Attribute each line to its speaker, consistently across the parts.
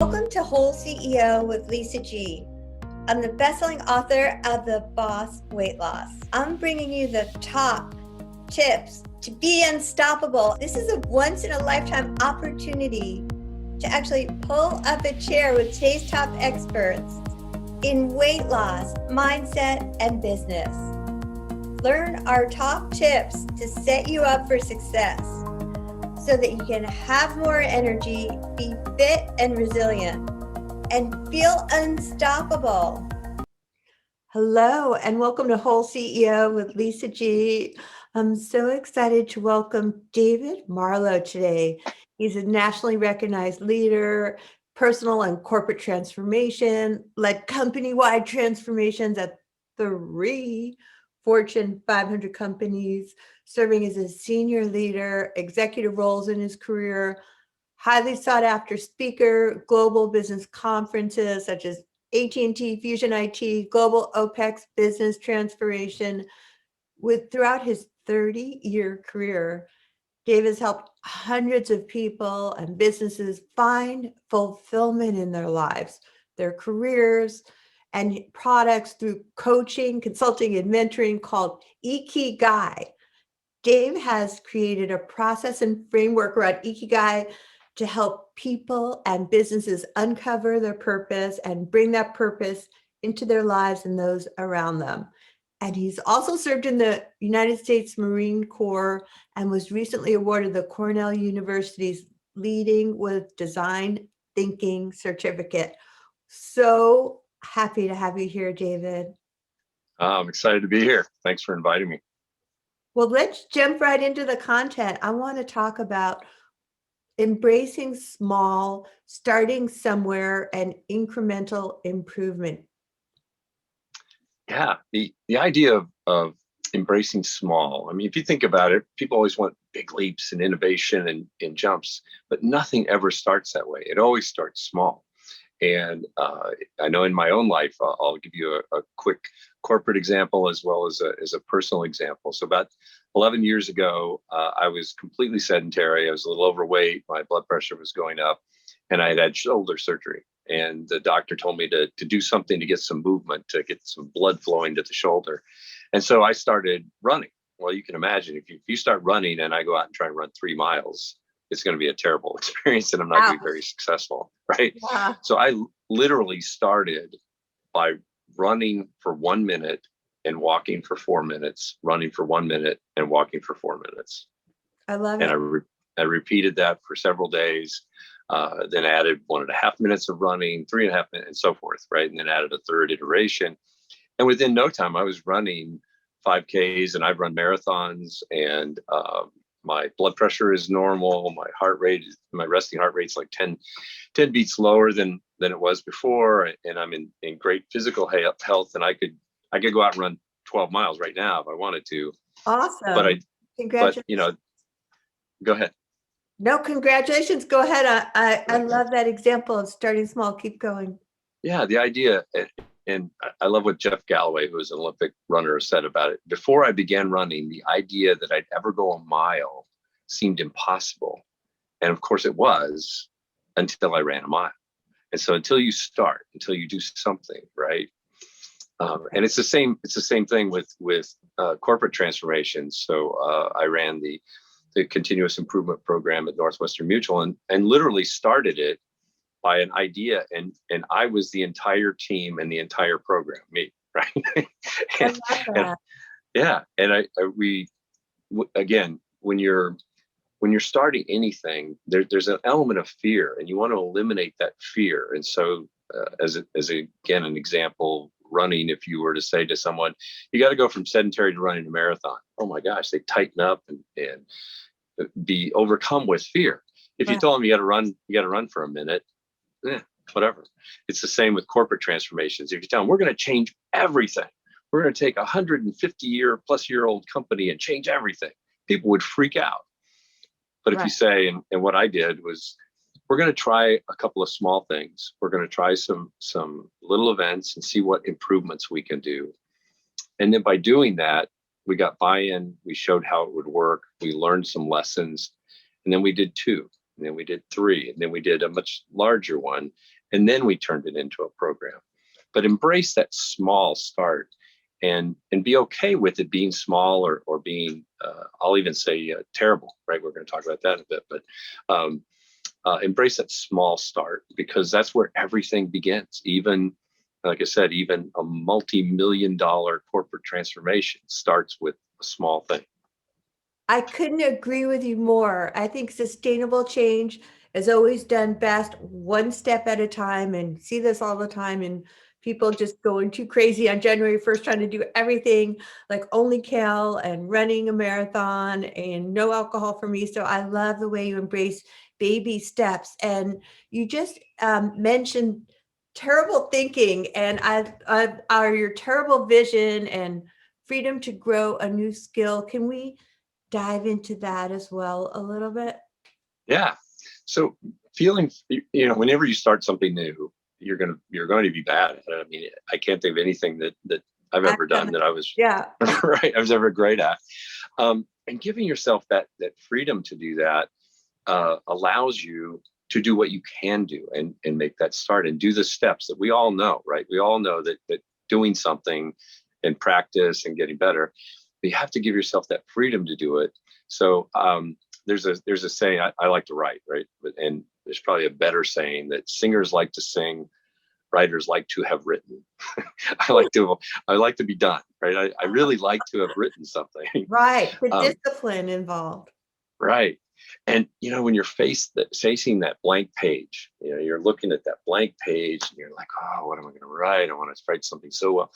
Speaker 1: Welcome to Whole CEO with Lisa G. I'm the best-selling author of The Boss Weight Loss. I'm bringing you the top tips to be unstoppable. This is a once-in-a-lifetime opportunity to actually pull up a chair with today's top experts in weight loss, mindset, and business. Learn our top tips to set you up for success, so that you can have more energy, be fit and resilient, and feel unstoppable. Hello, and welcome to Whole CEO with Lisa G. I'm so excited to welcome David Marlow today. He's a nationally recognized leader, personal and corporate transformation, led company-wide transformations at 3 Fortune 500 companies, serving as a senior leader, executive roles in his career, highly sought after speaker, global business conferences such as AT&T, Fusion IT, Global OPEX Business Transformation. Throughout his 30-year career, Dave has helped hundreds of people and businesses find fulfillment in their lives, their careers, and products through coaching, consulting, and mentoring called Ikigai. Dave has created a process and framework around Ikigai to help people and businesses uncover their purpose and bring that purpose into their lives and those around them. And he's also served in the United States Marine Corps and was recently awarded the Cornell University's Leading with Design Thinking certificate. So happy to have you here, David.
Speaker 2: I'm excited to be here. Thanks for inviting me.
Speaker 1: Well, let's jump right into the content. I want to talk about embracing small, starting somewhere, and incremental improvement.
Speaker 2: Yeah, the idea of embracing small. I mean, if you think about it, people always want big leaps and innovation and jumps, but nothing ever starts that way. It always starts small. And I know in my own life, I'll give you a quick corporate example as well as a personal example. So about 11 years ago, I was completely sedentary. I was a little overweight. My blood pressure was going up, and I had shoulder surgery. And the doctor told me to do something to get some movement, to get some blood flowing to the shoulder. And so I started running. Well, you can imagine if you start running and I go out and try and run 3 miles, it's going to be a terrible experience and I'm not going to be very successful, right?
Speaker 1: Yeah.
Speaker 2: So I literally started by running for 1 minute and walking for 4 minutes, running for 1 minute and walking for 4 minutes.
Speaker 1: I love it.
Speaker 2: And I repeated that for several days, then added 1.5 minutes of running, 3.5 minutes, and so forth, right? And then added a third iteration. And within no time, I was running 5Ks and I've run marathons, and my blood pressure is normal. My resting heart rate's like 10 beats lower than it was before. And I'm in great physical health. And I could go out and run 12 miles right now if I wanted to.
Speaker 1: Awesome. Congratulations.
Speaker 2: But, go ahead.
Speaker 1: No, congratulations. Go ahead. I love that example of starting small. Keep going.
Speaker 2: Yeah, the idea, and I love what Jeff Galloway, who is an Olympic runner, said about it. Before I began running, the idea that I'd ever go a mile seemed impossible. And of course it was, until I ran a mile. And so until you start, until you do something, right? And it's the same thing with corporate transformation. So I ran the continuous improvement program at Northwestern Mutual and literally started it by an idea, and I was the entire team and the entire program, me, right?
Speaker 1: I love that.
Speaker 2: And we again, when you're starting anything, there's an element of fear, and you want to eliminate that fear. And so, as again an example, running. If you were to say to someone, you got to go from sedentary to running a marathon, oh my gosh, they tighten up and be overcome with fear. If you told them you got to run for a minute, whatever. It's the same with corporate transformations. If you tell them we're going to change everything, we're going to take a 150-year-plus-year-old company and change everything, people would freak out. But if you say, and what I did was, we're going to try a couple of small things. We're going to try some little events and see what improvements we can do. And then by doing that, we got buy-in. We showed how it would work. We learned some lessons. And then we did 2. and then we did 3, and then we did a much larger one, and then we turned it into a program. But embrace that small start, and be okay with it being small, or being, I'll even say terrible, right? We're going to talk about that in a bit, but embrace that small start, because that's where everything begins. Even, like I said, even a multi-million-dollar corporate transformation starts with a small thing.
Speaker 1: I couldn't agree with you more. I think sustainable change is always done best one step at a time, and see this all the time, and people just going too crazy on January 1st, trying to do everything like only kale and running a marathon and no alcohol for me. So I love the way you embrace baby steps. And you just mentioned terrible thinking, and are your terrible vision and freedom to grow a new skill. Can we dive into that as well a little bit?
Speaker 2: Yeah. So feeling, whenever you start something new, you're going to be bad at it. I mean, I can't think of anything that I've ever done that I was
Speaker 1: Yeah.
Speaker 2: right. I was ever great at. And giving yourself that freedom to do that allows you to do what you can do, and make that start, and do the steps that we all know, right? We all know that doing something and practice and getting better, but you have to give yourself that freedom to do it. So there's a saying, I like to write, right? And there's probably a better saying, that singers like to sing, writers like to have written. I like to be done, right? I really like to have written something.
Speaker 1: Right. The discipline involved.
Speaker 2: Right. And, when you're facing that blank page, you're looking at that blank page, and you're like, oh, what am I going to write? I want to write something so well.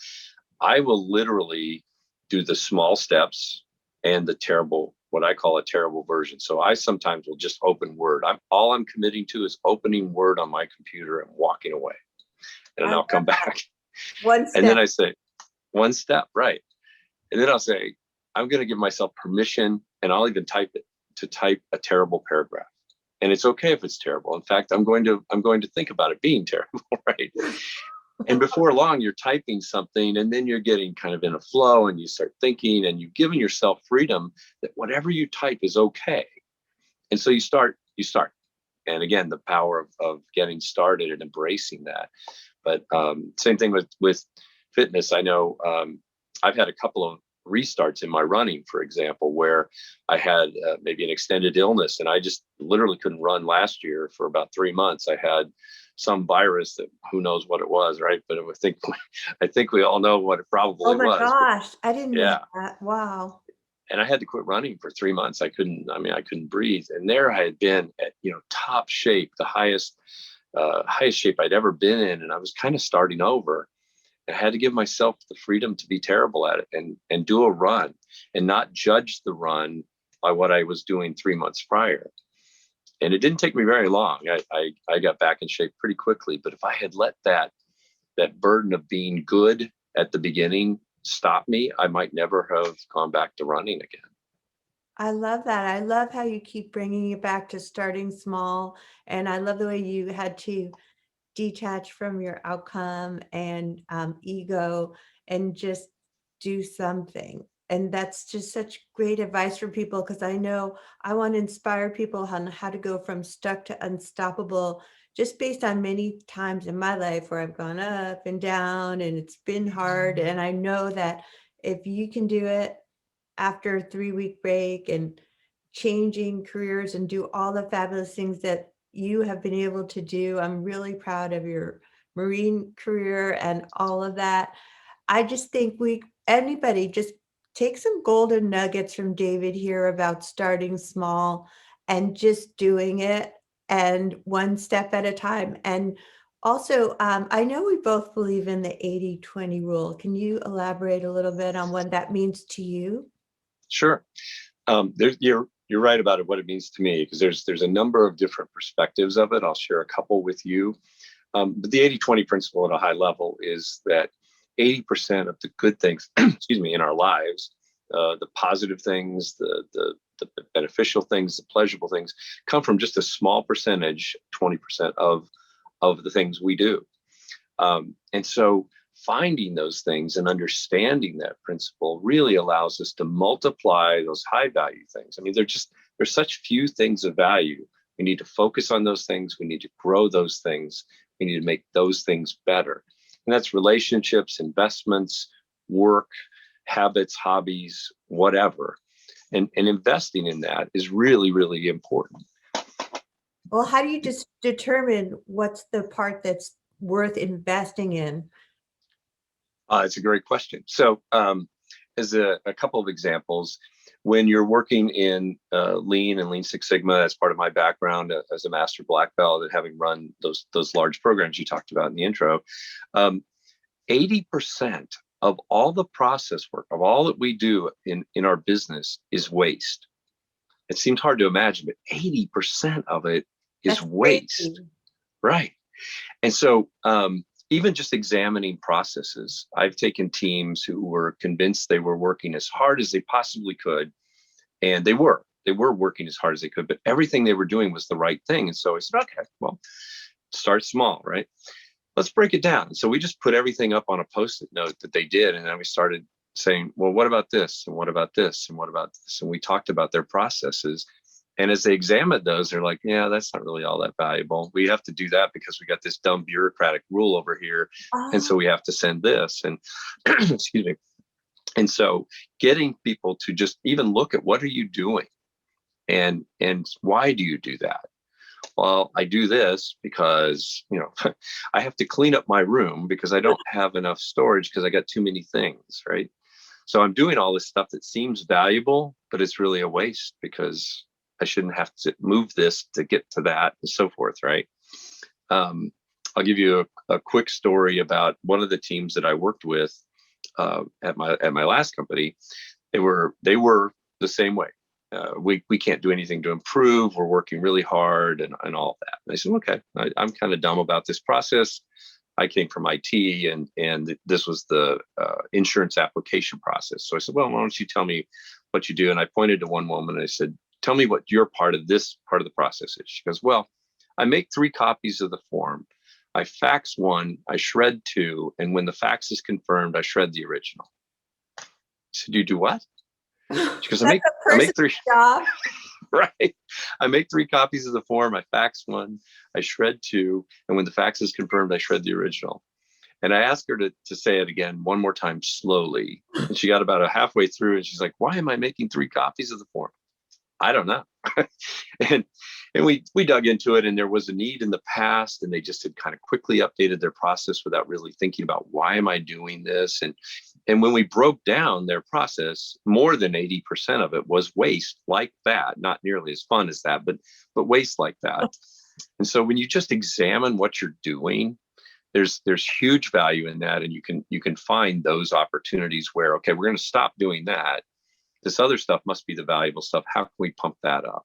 Speaker 2: I will literally do the small steps and what I call a terrible version. So I sometimes will just open Word. All I'm committing to is opening Word on my computer and walking away. And then I'll come back.
Speaker 1: One step.
Speaker 2: And then I say, one step, right. And then I'll say, I'm going to give myself permission, and I'll even type a terrible paragraph. And it's okay if it's terrible. In fact, I'm going to think about it being terrible, right? And before long, you're typing something, and then you're getting kind of in a flow, and you start thinking, and you've given yourself freedom that whatever you type is okay. And so you start. And again, the power of getting started and embracing that. But same thing with fitness. I know I've had a couple of restarts in my running, for example, where I had maybe an extended illness, and I just literally couldn't run last year for about 3 months. I had some virus that who knows what it was, right? But I think we all know what it probably was.
Speaker 1: Oh my gosh, I didn't know
Speaker 2: Yeah.
Speaker 1: that. Wow.
Speaker 2: And I had to quit running for 3 months. I couldn't breathe. And there I had been at, top shape, the highest shape I'd ever been in. And I was kind of starting over. I had to give myself the freedom to be terrible at it, and do a run, and not judge the run by what I was doing 3 months prior. And it didn't take me very long. I got back in shape pretty quickly. But if I had let that burden of being good at the beginning stop me, I might never have gone back to running again.
Speaker 1: I love that. I love how you keep bringing it back to starting small. And I love the way you had to detach from your outcome and ego, and just do something. And that's just such great advice for people, because I know I want to inspire people on how to go from stuck to unstoppable, just based on many times in my life where I've gone up and down and it's been hard. And I know that if you can do it after a 3-week break and changing careers and do all the fabulous things that you have been able to do. I'm really proud of your Marine career and all of that. I just think anybody just take some golden nuggets from David here about starting small and just doing it, and one step at a time. And also, I know we both believe in the 80-20 rule. Can you elaborate a little bit on what that means to you?
Speaker 2: Sure. You're right about it, what it means to me, because there's a number of different perspectives of it. I'll share a couple with you. But the 80-20 principle at a high level is that 80% of the good things, excuse me, in our lives, the positive things, the beneficial things, the pleasurable things, come from just a small percentage, 20% of the things we do. And so finding those things and understanding that principle really allows us to multiply those high value things. I mean, there's such few things of value We need to focus on those things. We need to grow those things. We need to make those things better. And that's relationships, investments, work, habits, hobbies, whatever. And investing in that is really, really important.
Speaker 1: Well, how do you just determine what's the part that's worth investing in?
Speaker 2: It's a great question. So as a couple of examples, when you're working in Lean and Lean Six Sigma, as part of my background as a master black belt and having run those large programs you talked about in the intro, 80% of all the process work, of all that we do in our business is waste. It seems hard to imagine, but 80% of it is waste,
Speaker 1: crazy.
Speaker 2: Right? And so even just examining processes, I've taken teams who were convinced they were working as hard as they possibly could, and they were working as hard as they could, but everything they were doing was the right thing. And so I said, okay, well, start small, right? Let's break it down. So we just put everything up on a Post-it note that they did. And then we started saying, well, what about this? And what about this? And what about this? And we talked about their processes. And as they examined those, they're like, yeah, that's not really all that valuable. We have to do that because we got this dumb bureaucratic rule over here. And so we have to send this. And excuse me. And so getting people to just even look at what are you doing and why do you do that? Well, I do this because, I have to clean up my room because I don't have enough storage because I got too many things, right? So I'm doing all this stuff that seems valuable, but it's really a waste because I shouldn't have to move this to get to that and so forth, right? I'll give you a quick story about one of the teams that I worked with at my last company. They were the same way. We can't do anything to improve. We're working really hard and all of that. And I said, okay, I'm kind of dumb about this process. I came from IT and this was the insurance application process. So I said, well, why don't you tell me what you do? And I pointed to one woman and I said, tell me what your part of this part of the process is. She goes, well, I make 3 copies of the form. I fax 1, I shred 2, and when the fax is confirmed, I shred the original. I said, you do what? She goes, I make 3.
Speaker 1: Job.
Speaker 2: Right. I make 3 copies of the form. I fax 1, I shred 2, and when the fax is confirmed, I shred the original. And I asked her to say it again one more time slowly. And she got about halfway through and she's like, why am I making 3 copies of the form? I don't know. and we dug into it, and there was a need in the past, and they just had kind of quickly updated their process without really thinking about why am I doing this? And when we broke down their process, more than 80% of it was waste like that, not nearly as fun as that, but waste like that. And so when you just examine what you're doing, there's huge value in that, and you can find those opportunities where, okay, we're going to stop doing that. This other stuff must be the valuable stuff. How can we pump that up?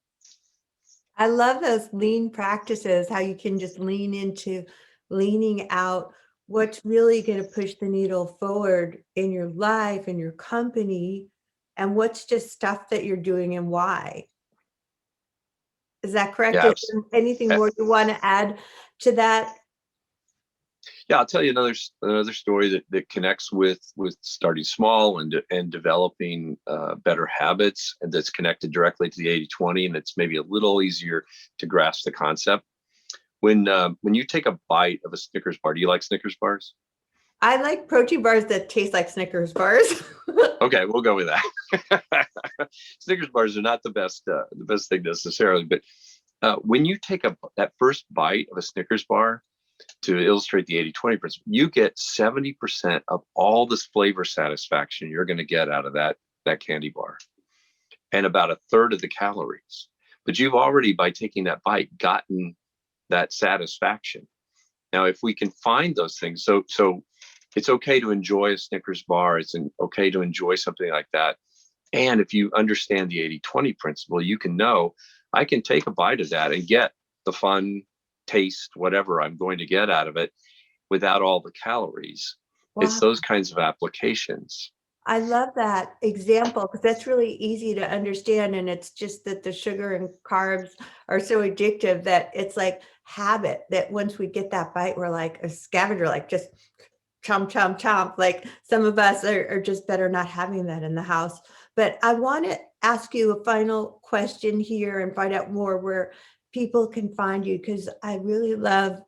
Speaker 1: I love those lean practices, how you can just lean into leaning out what's really going to push the needle forward in your life and your company, and what's just stuff that you're doing and why. Is that correct?
Speaker 2: Yeah,
Speaker 1: Is there anything more you want to add to that?
Speaker 2: Yeah, I'll tell you another story that connects with starting small and developing better habits, and that's connected directly to the 80-20, and it's maybe a little easier to grasp the concept. When you take a bite of a Snickers bar, do you like Snickers bars?
Speaker 1: I like protein bars that taste like Snickers bars.
Speaker 2: Okay, we'll go with that. Snickers bars are not the best thing necessarily, but when you take that first bite of a Snickers bar, to illustrate the 80-20 principle, you get 70% of all this flavor satisfaction you're going to get out of that candy bar, and about 1/3 of the calories. But you've already, by taking that bite, gotten that satisfaction. Now, if we can find those things, so it's okay to enjoy a Snickers bar. It's okay to enjoy something like that. And if you understand the 80-20 principle, you can know I can take a bite of that and get the fun taste, whatever I'm going to get out of it, without all the calories. Wow. It's those kinds of applications.
Speaker 1: I love that example because that's really easy to understand. And it's just that the sugar and carbs are so addictive that it's like habit, that once we get that bite, we're like a scavenger, like just chomp, chomp, chomp. Like some of us are just better not having that in the house. But I want to ask you a final question here and find out more where people can find you? Because I really love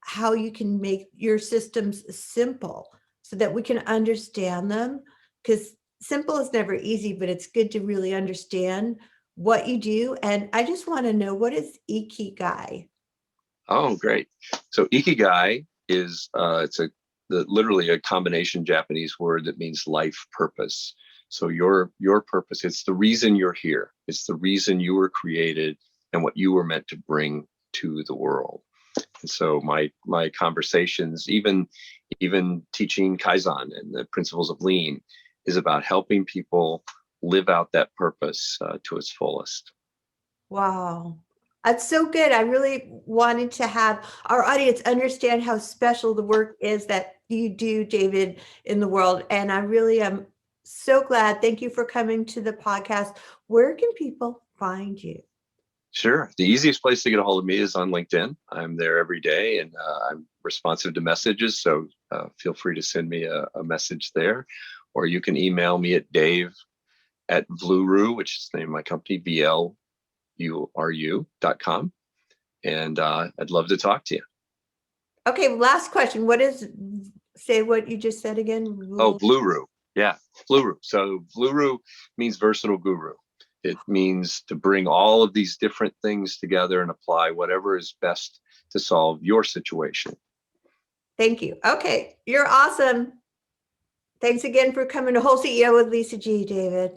Speaker 1: how you can make your systems simple so that we can understand them. Because simple is never easy, but it's good to really understand what you do. And I just want to know, what is Ikigai?
Speaker 2: Oh, great. So Ikigai is literally a combination Japanese word that means life purpose. So your purpose, it's the reason you're here. It's the reason you were created and what you were meant to bring to the world. And so my conversations, even teaching Kaizen and the principles of lean, is about helping people live out that purpose to its fullest.
Speaker 1: Wow. That's so good. I really wanted to have our audience understand how special the work is that you do, David, in the world. And I really am so glad. Thank you for coming to the podcast. Where can people find you?
Speaker 2: Sure. The easiest place to get a hold of me is on LinkedIn. I'm there every day, and I'm responsive to messages. So feel free to send me a message there, or you can email me at dave@VLURU, which is the name of my company, VLURU.com. And I'd love to talk to you.
Speaker 1: Okay, last question. Say what you just said again.
Speaker 2: Oh, VLURU. Yeah, VLURU. So VLURU means versatile guru. It means to bring all of these different things together and apply whatever is best to solve your situation.
Speaker 1: Thank you. Okay, you're awesome. Thanks again for coming to Whole CEO with Lisa G, David.